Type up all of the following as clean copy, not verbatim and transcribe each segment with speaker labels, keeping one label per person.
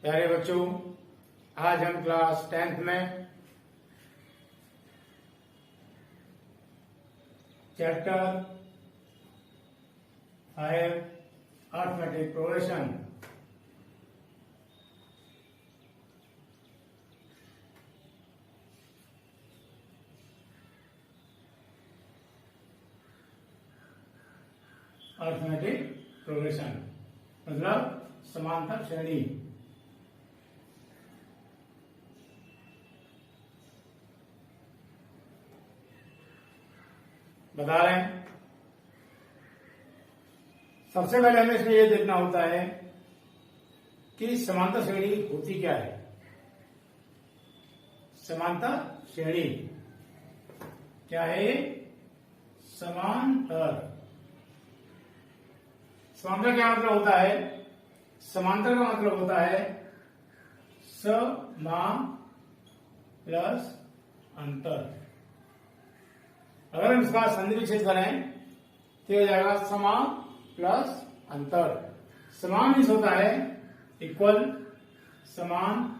Speaker 1: प्यारे बच्चों, आज हम क्लास 10th में चैप्टर 5 अर्थमेटिक प्रोग्रेशन मतलब समांतर श्रेणी। बता रहे हैं, सबसे पहले हमें इसमें यह देखना होता है कि समांतर श्रेणी होती क्या है। समांतर श्रेणी क्या है? समांतर क्या मतलब होता है? समांतर का मतलब होता है समा प्लस अंतर। अगर हम इसका संधि विच्छेद करें तो हो जाएगा समा प्लस अंतर। समान मीन्स होता है इक्वल, समान,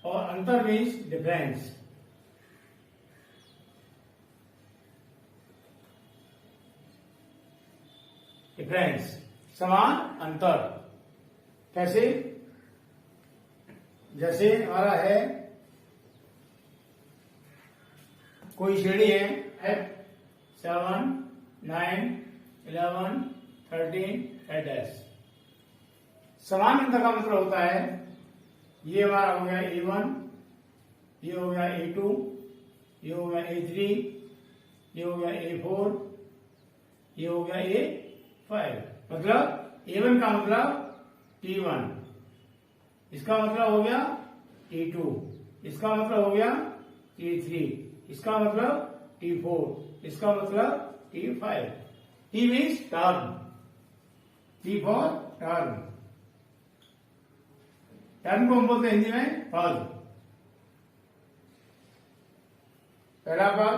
Speaker 1: और अंतर मीन्स डिफरेंस। डिफरेंस, समान, अंतर। कैसे? जैसे हमारा है कोई श्रेणी है F 7, 9, 11, 13, etc। समान अंतर का मतलब होता है ये हमारा हो गया A1, ये हो गया A2, ये हो गया A3, ये हो गया A4, ये हो गया A5। मतलब A1 का मतलब T1, इसका मतलब हो गया T2, इसका मतलब हो गया T3, इसका मतलब T4, इसका मतलब T5। T means term, T for term. Term को हम बोलते हैं हिंदी में पद। पहला पद,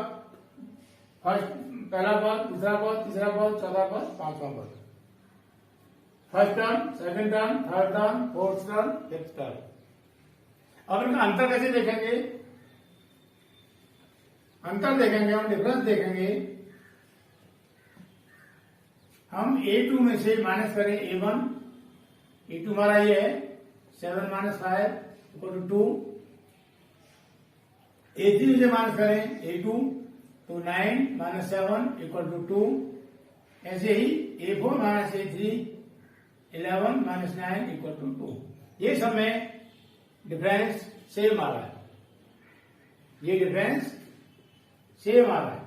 Speaker 1: पहला पद, दूसरा पद, तीसरा पद, चौथा पद, पांचवा पद। First term, second term, third term, fourth term, fifth term. अब इनका अंतर कैसे देखेंगे? अंतर देखेंगे हम, डिफरेंस देखेंगे हम। A2 में से माइनस करें A1, A2 हमारा ये है 7 - 5 = 2। A3 में से माइनस करें A2 तो 9 - 7 = 2। ऐसे ही A4 - A3 11 - 9 = 2। ये सब में डिफरेंस सेम आ रहा है, ये डिफरेंस सेम आ रहा है।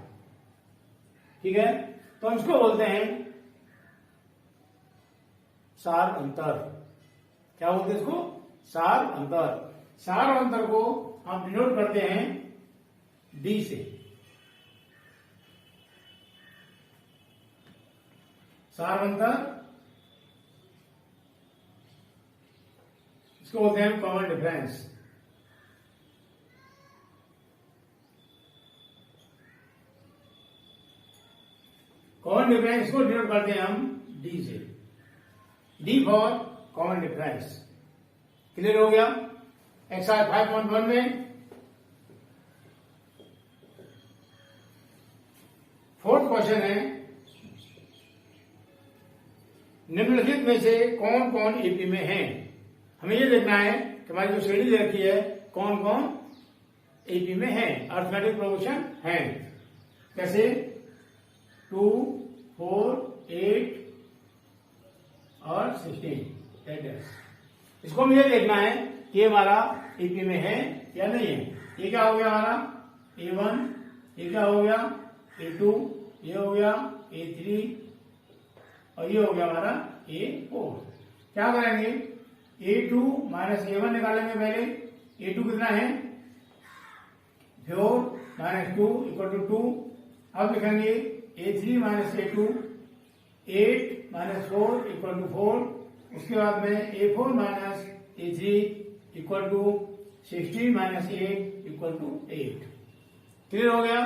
Speaker 1: ठीक है, तो हम इसको बोलते हैं सार अंतर। क्या बोलते हैं इसको? सार अंतर। सार अंतर को हम डिनोट करते हैं D से। सार अंतर इसको बोलते हैं कॉमन डिफरेंस। कॉमन डिफरेंस को डिनोट करते हैं हम D से। D for common difference. Clear हो गया? एक्सरसाइज 5.1 में फोर्थ क्वेश्चन है, निम्नलिखित में से कौन कौन एपी में है। हमें यह देखना है कि हमारी जो श्रेणी दे रखी है कौन कौन एपी में है, अर्थमेटिक प्रोग्रेशन है। कैसे? 2, 4, 8 और 16। इसको मुझे देखना है कि ये हमारा एपी में है या नहीं है। ये क्या हो गया हमारा A1, ये क्या हो गया A2, ये हो गया A3 और ये हो गया हमारा A4। क्या करेंगे? A2 - A1 निकालेंगे पहले। A2 कितना है? 4 - 2 = 2। अब लिखेंगे A3 - A2 8 - 4 = 4। उसके बाद में A4 - A3 = 16 - 8 = 8। क्लियर हो गया?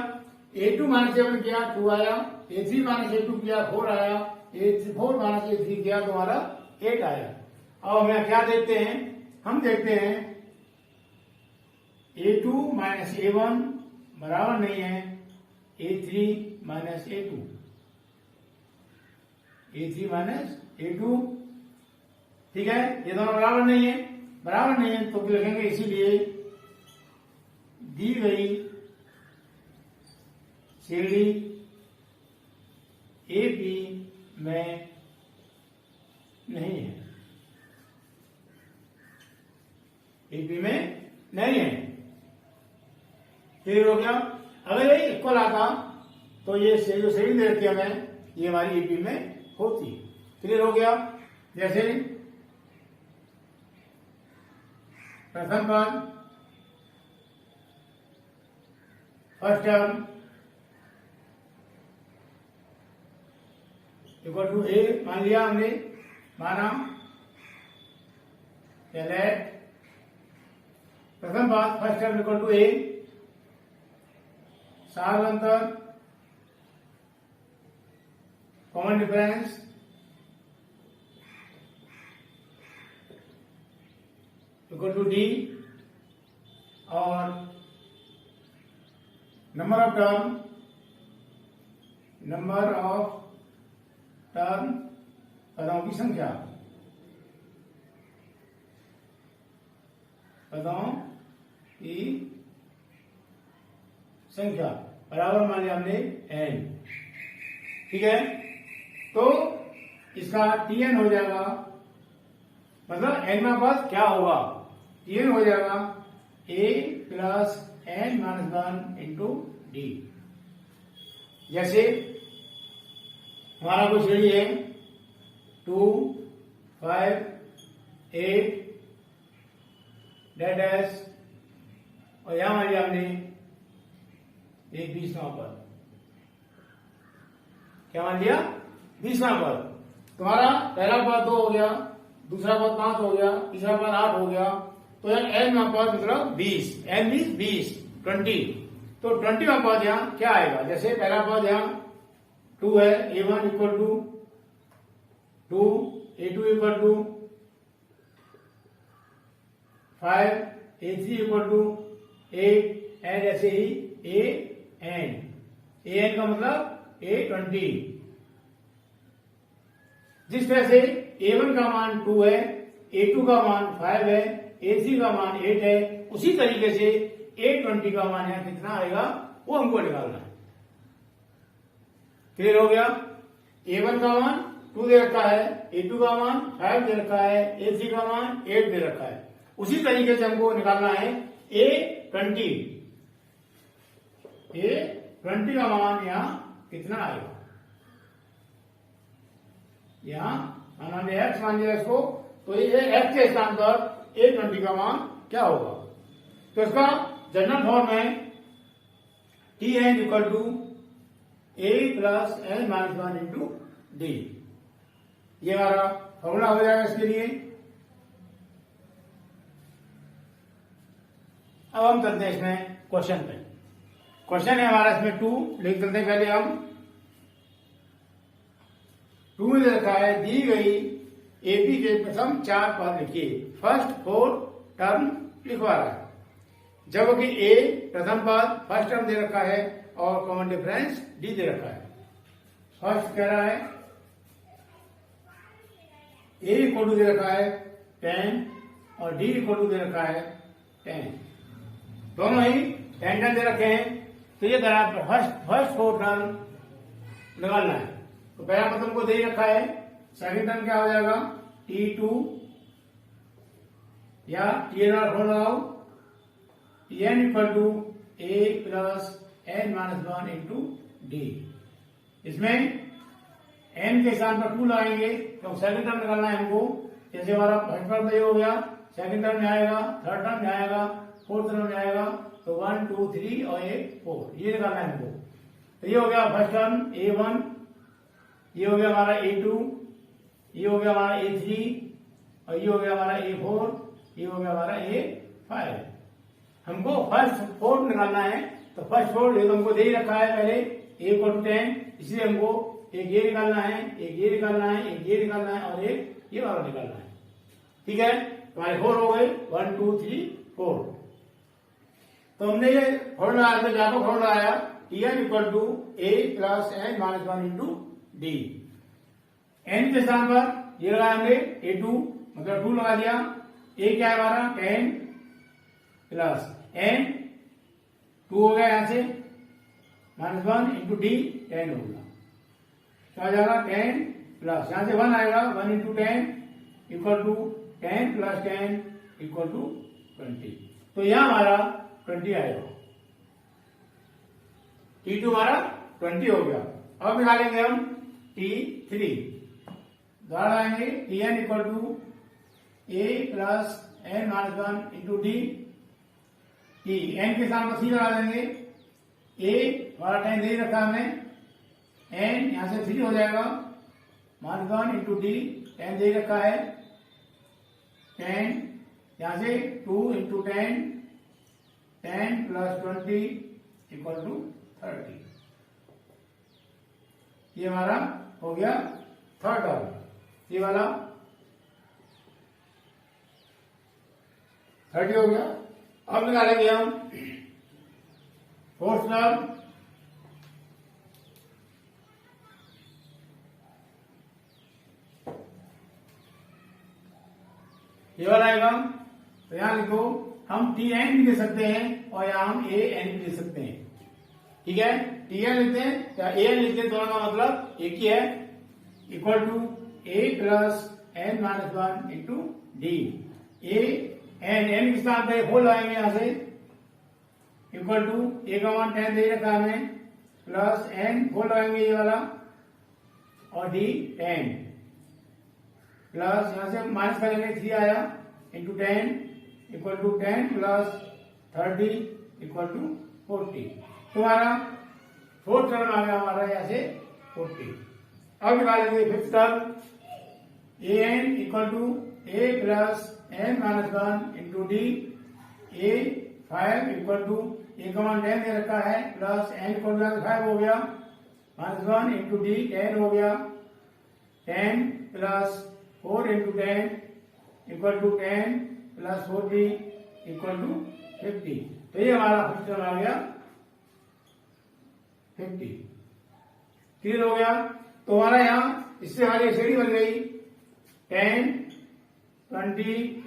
Speaker 1: A2 - A1 किया 2 आया, A3 - A2 किया 4 आया, A4 - A3 किया तो हमारा 8 आया। अब हमें क्या देखते हैं, हम देखते हैं A2 माइनस A1 बराबर नहीं है A3 minus A2, A3 minus A2, ठीक है। ये दोनों बराबर नहीं है, बराबर नहीं है तो लिखेंगे इसीलिए दी गई श्रेणी AP में नहीं है, AP में नहीं है। क्लियर हो गया। अगर ये इक्वल आता तो ये जो श्रेणी दे रखी हमें ये हमारी AP में होती। क्लियर हो गया। जैसे प्रथम पद first term equal to A मान लिया हमने, माना लेट प्रथम पद first term equal to A, साधारणतः common difference equal to D और नंबर ऑफ टर्म पदों की संख्या, पदों की संख्या बराबर मान लिया हमने n, ठीक है। तो इसका Tn हो जाएगा, मतलब n पद क्या होगा, Tn हो जाएगा A plus n minus 1 into D। जैसे हमारा कोई श्रेणी है 2, 5, 8 डैश और यहां मान लिया हमने एक 20वां पद, क्या मान लिया 20वां पद। तुम्हारा पहला पद 2 हो गया, दूसरा पद 5 हो गया, तीसरा पद 8 हो गया, तो यहाँ n पद मतलब 20, n मीन्स 20, 20। तो 20वां पद यहाँ क्या आएगा, जैसे पहला पद यहाँ 2 है, A1 equal to 2, A2 equal to 5, A3 equal to 8 and ऐसे ही AN का मतलब A20। जिस तरह से A1 का मान 2 है, A2 का मान 5 है, A3 का मान 8 है, उसी तरीके से A20 का मान यहाँ कितना आएगा वो हमको निकालना है। क्लियर हो गया। A1 का मान 2 दे रखा है, A2 का मान 5 दे रखा है, A3 का मान 8 दे रखा है, उसी तरीके से हमको निकालना है A20। A20 का मान यहाँ कितना आएगा, यहाँ हमने x मान लिया इसको, तो ये x के स्थान पर A20 का मान क्या होगा। तो इसका जनरल फॉर्म है Tn equal to A plus n minus 1 into D। ये हमारा फॉर्मूला हो जाएगा इसके लिए। अब हम करते हैं इसमें क्वेश्चन पे। क्वेश्चन है हमारा इसमें 2 लिख देते हैं। पहले हम 2 में रखा है दी गई एपी के प्रथम 4 पद लिखिए। फर्स्ट 4 टर्म लिखवा रहा है, जबकि ए प्रथम पद फर्स्ट टर्म दे रखा है और कॉमन डिफरेंस डी दे रखा है। फर्स्ट कह रहा है ए इक्वल टू दे रखा है 10 और डी इक्वल टू दे रखा है 10, दोनों ही 10 दे रखे हैं। तो ये तरह फर्स्ट 4 टर्म निकालना है। तो पहला पद हमको दे रखा है, सेकंड टर्म क्या हो जाएगा T2 या Tn खोल लगाओ, Tn equal to A plus n minus 1 into D. इसमें n के स्थान पर 2 लगाएंगे तो सेकंड टर्म निकालना है हमको। जैसे हमारा फर्स्ट टर्म ये हो गया, सेकंड टर्म में आएगा, थर्ड टर्म में आएगा, फोर्थ टर्म में आएगा, तो 1 2 3 और 4 ये निकालना है हमको। तो ये हो गया फर्स्ट टर्म A1, ये हो गया हमारा A2, ये हो गया हमारा A3 और ये हो गया हमारा A4, ये हो गया हमारा A5। हमको फर्स्ट 4 निकालना है। तो फर्स्ट 4 ये तो हमको दे ही रखा है पहले A को 10, इसलिए हमको एक ये निकालना है, एक ये निकालना है, एक ये निकालना है और एक ये वाला निकालना है। ठीक है, तुम्हारे 4 हो गए, 1 2 3 4। तो हमने ये फॉर्मूला व्यापक फॉर्मूला आया Tn equal to a plus n minus 1 into D. n के स्थान पर ये लगाएंगे a2, मतलब 2 लगा दिया। a क्या है हमारा 10 प्लस n 2 हो गया यहां से, माइनस 1 इंटू डी 10 होगा, क्या हो जाएगा 10 प्लस यहां से 1 आएगा, 1 into 10 equal to 10 plus 10 equal to 20। तो यह हमारा 20 आएगा, T2 हमारा 20 हो गया। अब निकालेंगे हम T3, द्वारा आएंगे Tn equal to a plus n minus 1 into D. n के साथ में 3 लगा देंगे, a हमारा 10 दे रखा हमने, n यहां से 3 हो जाएगा, माइनस 1 इंटू डी 10 दे रखा है, 10 यहां से 2 इंटू 10 10 प्लस 20 इक्वल टू 30। ये हमारा हो गया थर्ड टर्म, ये वाला 30 हो गया। अब निकालेंगे हम फोर्थ टर्म, ये वाला आएगा। तो यहां लिखो, हम Tn भी दे सकते हैं और यहां हम An भी दे सकते हैं, ठीक है। Tn लिखते हैं या An लिखते हैं, दोनों का मतलब एक ही है, equal to a plus n minus 1 into D. n के स्थान पे 4 लगाएंगे यहां से, इक्वल टू a का मान 10 दे रखा है हमें, प्लस n 4 लगाएंगे ये वाला, और d 10 प्लस यहां से माइनस करेंगे 3 आया, into 10 equal to 10 plus 30 equal to 40। तुम्हारा फोर्थ टर्म आ गया हमारा यहां से 40। अब निकालेंगे fifth term, an equal to a plus n minus 1 into D. a 5 equal to a का मान 10 दे रखा है, प्लस n इक्वल टू 5 हो गया, माइनस 1 इंटू डी 10 हो गया, 10 plus 4 into 10 equal to 10 plus 40 equal to 50। तो ये हमारा फिफ्थ टर्म आ गया 50। क्लियर हो गया। तो हमारा यहाँ इससे हमारी श्रेणी बन गई 10 20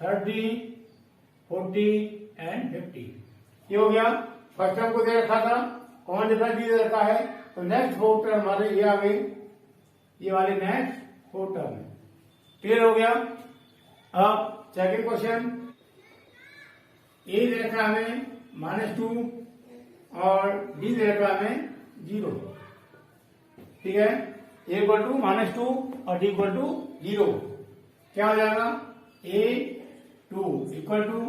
Speaker 1: 30 40 एंड 50। ये हो गया। फर्स्ट टर्म को दे रखा था, कॉमन डिफरेंस दे रखा है, तो नेक्स्ट फोर्थ टर्म हमारे ये आ गए, ये वाले नेक्स्ट फोर्थ टर्म है। क्लियर हो गया। अब सेकेंड क्वेश्चन, ए दे रखा हमें -2 और डी दे रखा हमें 0, ठीक है। ए इक्वल टू -2 और डी इक्वल टू 0, क्या हो जाएगा a2 इक्वल टू,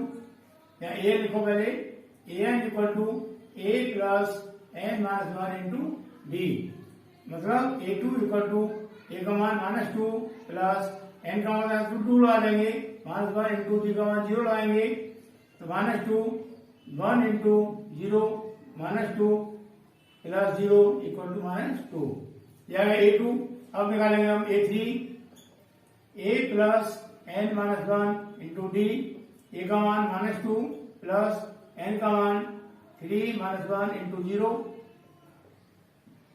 Speaker 1: या ए लिखो पहले, an equal to a plus n minus 1 into D, मतलब a2 इक्वल टू a का मान -2 प्लस n का मान 2 लगा देंगे, -1 इंटू डी का मान 0 लगाएंगे, तो -2 1 इंटू 0 -2 प्लस 0 इक्वल टू -2, यह है a2। अब निकालेंगे हम a3, a plus n minus 1 into D, a का मान -2 प्लस n का मान 3 minus 1 into 0,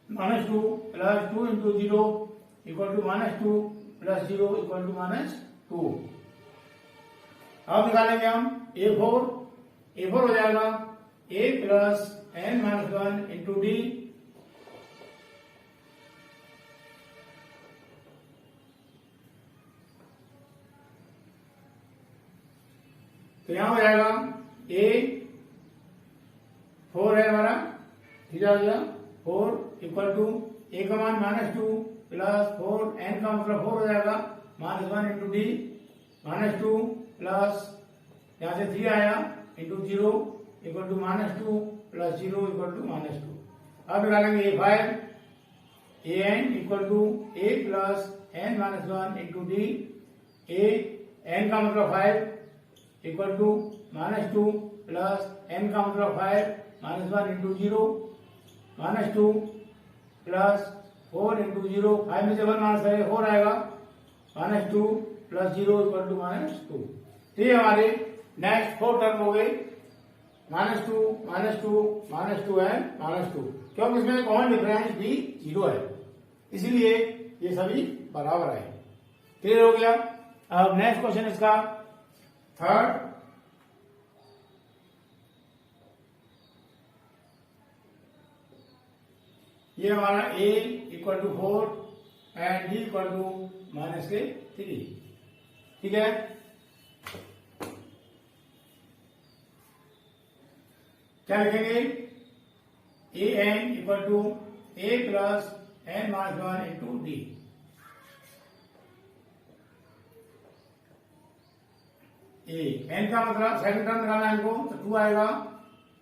Speaker 1: -2 plus 2 into 0 equal to -2 plus 0 equal to -2। अब निकालेंगे हम a4 हो जाएगा a plus n minus 1 into D, तो यहां हो जाएगा a4 है हमारा, ठीक है, 4 इक्वल टू a का मान -2 प्लस 4, n का मतलब 4 हो जाएगा, -1 इंटू डी, -2 प्लस यहां से 3 आया into 0 equal to -2 plus 0 equal to -2। अब निकालेंगे a5, an equal to a plus n minus 1 into D, n का मतलब 5 इक्वल टू -2 प्लस n का मतलब 5 -1 इंटू 0, -2 प्लस 4 इंटू 0, 5 में से 1 माइनस करेंगे 4 आएगा, -2 प्लस 0 इक्वल टू -2। तो ये हमारे नेक्स्ट 4 टर्म हो गए, -2 -2 -2 एंड -2, क्योंकि इसमें कॉमन डिफरेंस भी 0 है, इसीलिए ये सभी बराबर है। क्लियर हो गया। अब नेक्स्ट क्वेश्चन इसका थर्ड, ये हमारा a equal to 4 and d equal to -3। ठीक है, क्या लिखेंगे? A N equal to a plus n -1 into D. A N का मतलब सेकंड टर्म निकालना है हमको, तो 2 आएगा,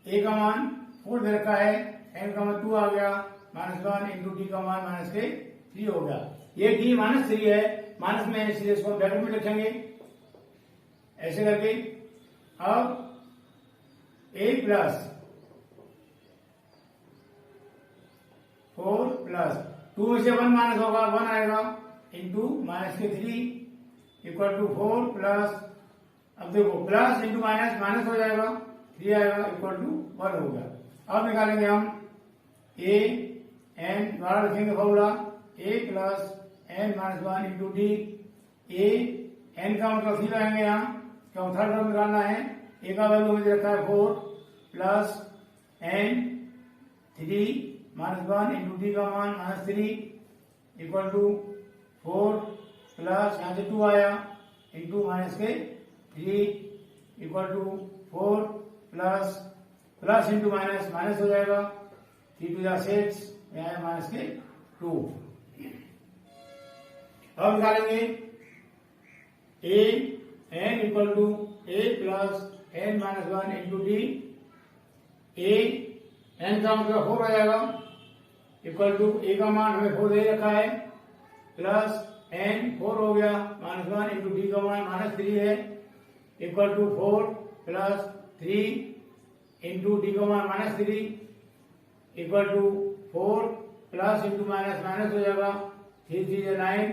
Speaker 1: a का मान 4 दे रखा है, n का मान 2 आ गया, -1 इंटू डी का मान -3 हो गया। ये d -3 है, माइनस में इसलिए इसको ब्रैकेट में लिखेंगे ऐसे करके। अब a प्लस 4 प्लस 2 में से 1 माइनस होगा, 1 आएगा, इंटू -3 इक्वल टू 4 प्लस, अब देखो प्लस इंटू माइनस, माइनस हो जाएगा, 3 आएगा, इक्वल टू 1 हो गया। अब निकालेंगे हम a n, द्वारा लिखेंगे formula a plus n -1 into D. a n का मतलब 3 लगाएंगे यहाँ, क्यों थर्ड टर्म निकालना है। a का वैल्यू मुझे रखा है 4 प्लस n 3 -1 इंटू डी का मान -3 इक्वल टू 4 प्लस यहाँ से 2 आया into -3 equal to 4 plus into minus, minus हो जाएगा, 3 2 6, यहाँ -2। अब निकालेंगे a n equal to a plus n -1 into D. a n का मतलब 4 आ जाएगा, इक्वल टू a का मान हमें 4 दे रखा है, प्लस n 4 हो गया, -1 इंटू डी का मान -3 है, equal to 4 plus 3 into D का मान -3 equal to 4 plus into minus, minus हो जाएगा, 3 3 9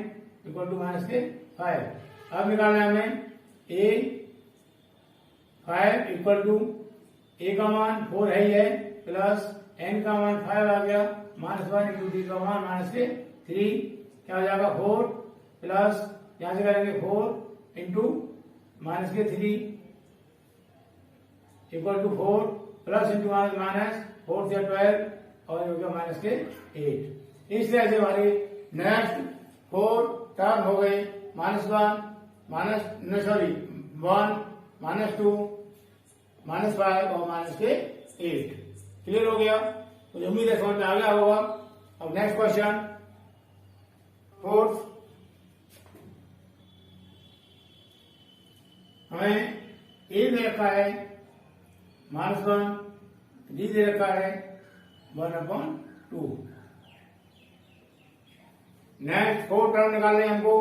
Speaker 1: इक्वल टू -5। अब निकालना है हमें a 5 इक्वल टू a का मान 4 है ही है, प्लस n का मान 5 आ गया, -1 इंटू डी का मान -3, क्या हो जाएगा 4 प्लस, यहां से करेंगे 4 into -3 equal to 4 plus into minus, 4 से 12 और हो गया -8। इस तरह से हमारे नेक्स्ट 4 टर्म हो गए, -1 -2 -5 और -8। क्लियर हो गया? तो उम्मीद है समझ में आ गया होगा। अब नेक्स्ट क्वेश्चन फोर्थ, हमें a दे रखा है -1, d दे रखा है 1/2। नेक्स्ट 4 टर्म निकालने हैं हमको।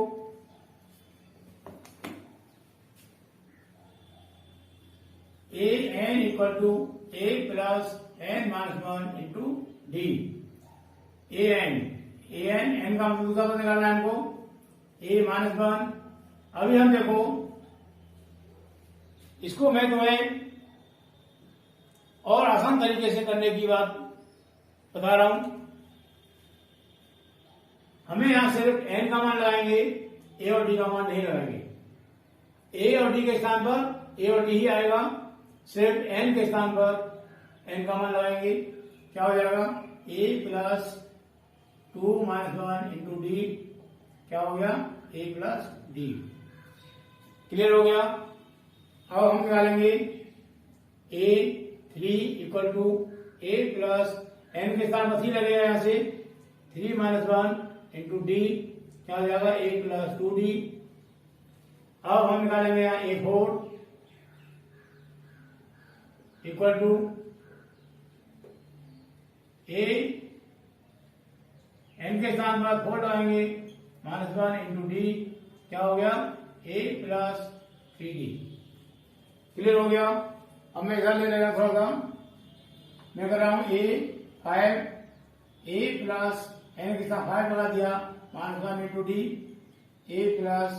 Speaker 1: a n equal to a plus n -1 into D. a n का मतलब दूसरा निकालना है हमको, a -1। अभी हम देखो, इसको मैं तुम्हें और आसान तरीके से करने की बात बता रहा हूं। हमें यहां सिर्फ n का मान लगाएंगे, a और d का मान नहीं लगाएंगे। a और d के स्थान पर a और d ही आएगा, सिर्फ n के स्थान पर n का मान लगाएंगे। क्या हो जाएगा? a प्लस 2 -1 इंटू डी, क्या हो गया? a plus D. क्लियर हो गया? अब हम निकालेंगे a 3 equal to a plus n के स्थान पर 3 लगेगा, यहां से 3 -1 इंटू डी, क्या हो जाएगा? a plus 2d। अब हम निकालेंगे यहाँ a4 equal to a n के स्थान पर 4 लगाएंगे, -1 इंटू डी, क्या हो गया? a plus 3d। क्लियर हो गया? अब मैं इधर ले लेगा थोड़ा सा, मैं कर रहा हूं a5, a प्लस n के साथ 5 लगा दिया, -1 into D, a plus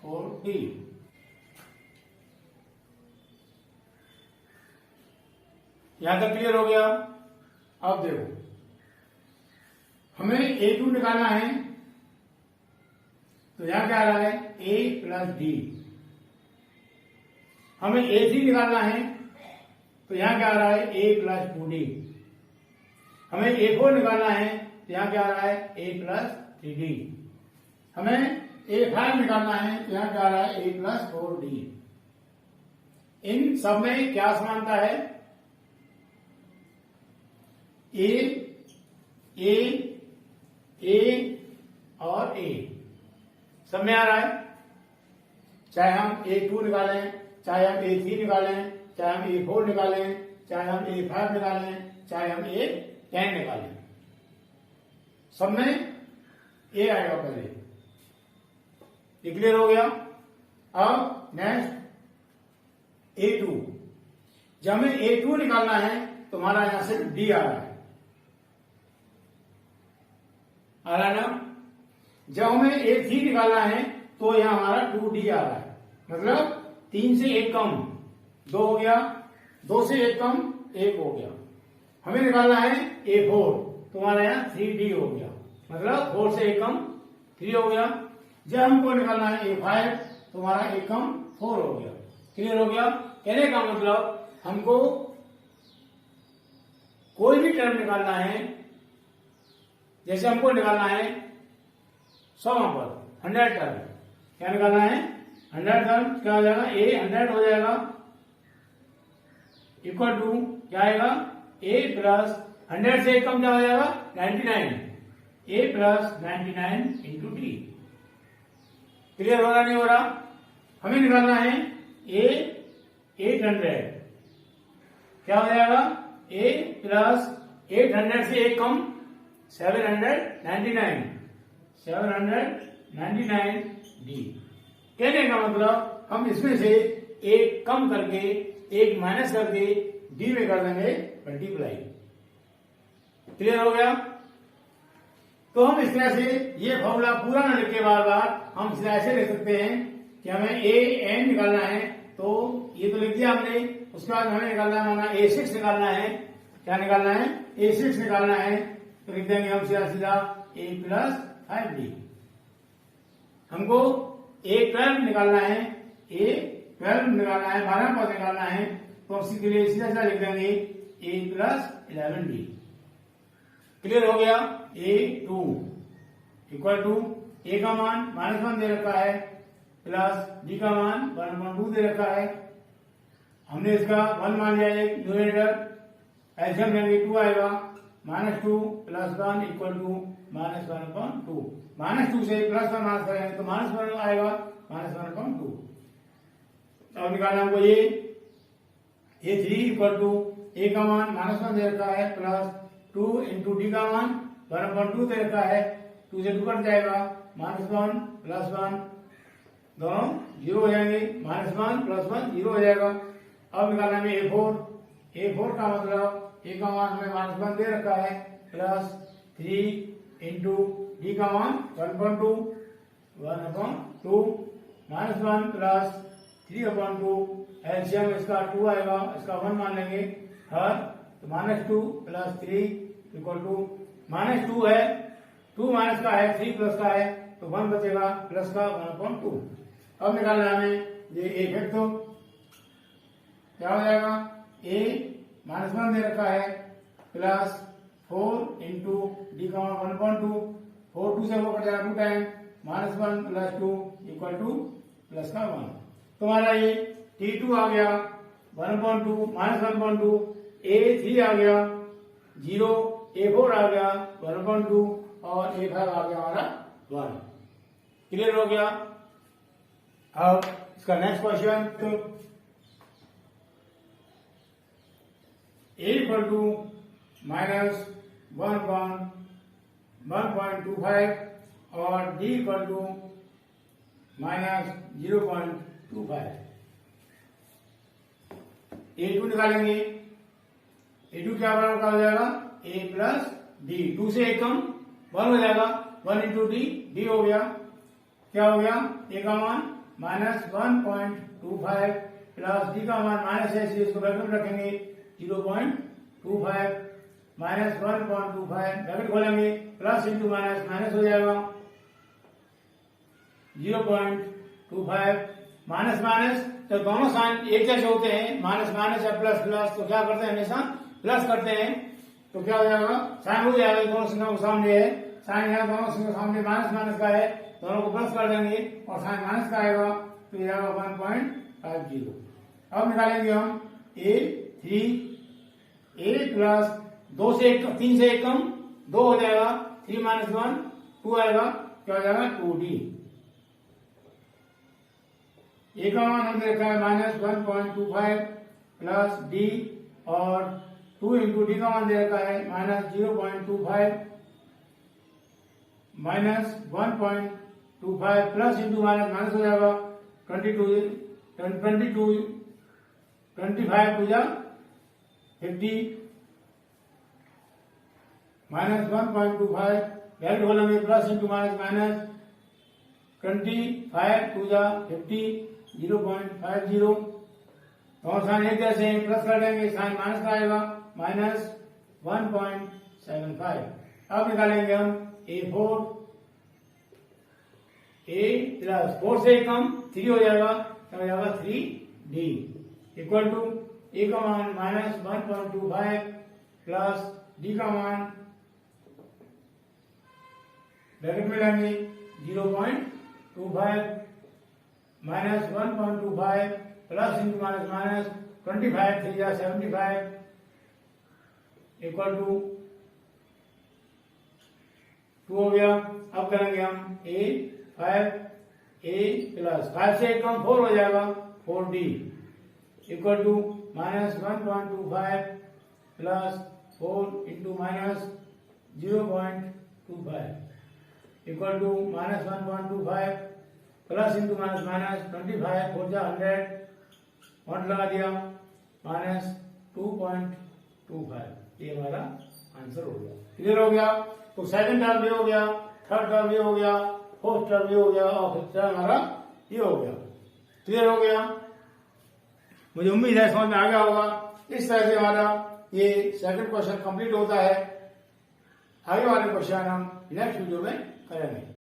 Speaker 1: 4d। यहां तक क्लियर हो गया। अब देखो, हमें A2 निकालना है, तो यहां क्या आ रहा है A प्लस डी। हमें A3 निकालना है, तो यहां क्या आ रहा है A प्लस 2d। हमें A4 निकालना है, तो यहां क्या आ रहा है A प्लस 3d। हमें A5 निकालना है, तो यहां क्या आ रहा है A प्लस 4d। इन सब में क्या समानता है? ए और ए सब में आ रहा है। चाहे हम A2 निकालें, चाहे हम A3 निकालें, चाहे हम A4 निकालें, चाहे हम A5 निकालें, चाहे हम A10 निकालें, सब में ए आएगा पहले। ये क्लियर हो गया। अब नेक्स्ट A2। जब हमें A2 निकालना है तो हमारा यहां से डी आ रहा है, ना। जब हमें A3 निकालना है तो यहां हमारा 2d आ रहा है, मतलब 3 से 1 कम 2 हो गया, 2 से 1 कम 1 हो गया। हमें निकालना है A4, तो हमारा यहाँ 3d हो गया, मतलब 4 से 1 कम 3 हो गया। जब हमको निकालना है A5, तो हमारा 1 कम 4 हो गया। क्लियर हो गया। कहने का मतलब हमको कोई भी टर्म निकालना है, जैसे हमको निकालना है 100 पर 100 टर्म, क्या निकालना है 100 टर्म, क्या हो जाएगा A 100 हो जाएगा, इक्वल टू क्या आएगा A प्लस 100 से कम क्या हो जाएगा 99, A plus 99 into D. Clear हो रहा नहीं हो रहा? हमें निकालना है A 800, क्या हो जाएगा A प्लस 800 से 1 कम 799 डी। कहने का मतलब हम इसमें से एक कम करके एक माइनस करके डी में कर देंगे मल्टीप्लाई। क्लियर हो गया। तो हम इस तरह से ये फॉर्मूला पूरा न लिख के बार बार हम इसे ऐसे लिख सकते हैं कि हमें ए एन निकालना है, तो ये तो लिख दिया हमने। उसके बाद हमें निकालना है हमारा A6 निकालना है। क्या निकालना है A6 निकालना है, तो लिख देंगे हम सीधा सीधा A प्लस 5d। हमको A12 निकालना है, A12 निकालना है, 12 पद निकालना है, तो उसी के लिए सीधा सीधा लिख देंगे A प्लस 11d। क्लियर हो गया। A2 इक्वल टू A का मान -1 दे रखा है, प्लस D का मान 1/2 दे रखा है। हमने इसका 1 मान लिया है न्यूमरेटर, ऐसे हम लेंगे 2 आएगा, -2 प्लस 1 इक्वल टू -1/2। -2 से +1 माइनस करेंगे तो -1 आएगा, -1/2। अब निकालना हमको A3 इक्वल टू A का मान -1 दे रखा है, प्लस 2 इंटू डी का मान 1/2 दे रखा है, 2 से 2 कट जाएगा, -1 प्लस 1 दोनों 0 हो जाएंगे, -1 प्लस 1 0 हो जाएगा। अब निकालना है A4 का मतलब A का मान हमें -1 दे रखा है, प्लस 3 इंटू डी का मान 1/2 -1 प्लस 3/2, एलसीएम इसका 2 आएगा, इसका 1 मान लेंगे हर, तो -2 प्लस 3 इक्वल टू -2 है, 2 माइनस का है, 3 प्लस का है, तो 1 बचेगा प्लस का 1/2। अब निकालना है हमें ये इफेक्ट, तो क्या हो जाएगा A -1 दे रखा है, प्लस 4 इंटू डी का मान 1/2, 4 2 से 4 कट जाएगा 2 time, -1 plus 2 equal two plus का 1। तुम्हारा ये T2 आ गया 1/2 -1/2, A3 आ गया 0, A4 आ गया 1/2 और A5 आ गया हमारा 1। क्लियर हो गया। अब इसका नेक्स्ट क्वेश्चन, तो A इक्वल टू -1/1.25 और D इक्वल टू -0.25। A2 निकालेंगे, A2 क्या बराबर का हो जाएगा A प्लस D, 2 से 1 कम 1 हो जाएगा, 1 इंटू डी, डी हो गया, क्या हो गया A का मान -1.25 प्लस डी का मान माइनस है इसलिए इसको ब्रैकेट में रखेंगे 0.25 माइनस 1.25 ब्रैकेट खोलेंगे प्लस इंटू माइनस माइनस हो जाएगा 0.25 माइनस माइनस। तो दोनों साइन एक जैसे होते हैं, माइनस माइनस या प्लस प्लस, तो क्या करते हैं हमेशा प्लस करते हैं। तो क्या हो जाएगा साइन हो जाएगा, दोनों संख्या के सामने है साइन, यहाँ दोनों संख्या के सामने माइनस माइनस का है, दोनों को प्लस कर देंगे और साइन माइनस का आएगा तो ये आएगा 1.50। अब निकालेंगे हम a प्लस 2 से 1 3 से 1 कम 2 हो जाएगा, 3 माइनस 1 2 आएगा, क्या हो जाएगा 2d। ए का मान हमने रखा है -1.25 प्लस डी और 2 इंटू डी का मान दे रखा है -0.25 minus 1.25 plus into minus minus हो जाएगा 25 टू जा 50 माइनस 1.25 वैल्यू बोलेंगे प्लस इंटू माइनस माइनस 25 टू जा 50 0.50 और साइन एक जैसे प्लस कर देंगे साइन माइनस का आएगा -1.75। अब निकालेंगे हम a4 a प्लस 4 से कम 3 हो जाएगा तो हो जाएगा 3d इक्वल टू a का मान -1.25 प्लस d का मान ब्रैकेट में लेंगे 0.25 minus 1.25 plus into minus minus 25 3 जा 75 इक्वल टू 2 हो गया। अब करेंगे हम a प्लस 5 से कम 4 हो जाएगा 4d equal to -1.25 plus 4 into minus 0.25 equal to -1.25 plus into minus minus 25 4 जा 100 1 लगा दिया -2.25। ये हमारा आंसर हो गया। क्लियर हो गया। तो सेकंड टर्म भी हो गया, थर्ड टर्म भी हो गया, फोर्थ टर्म भी हो गया और फिफ्थ टर्म हमारा ये हो गया। क्लियर हो गया। मुझे उम्मीद है समझ में आ गया होगा। इस तरह से हमारा ये सेकंड क्वेश्चन कंप्लीट होता है। आगे वाले क्वेश्चन हम नेक्स्ट वीडियो में करेंगे।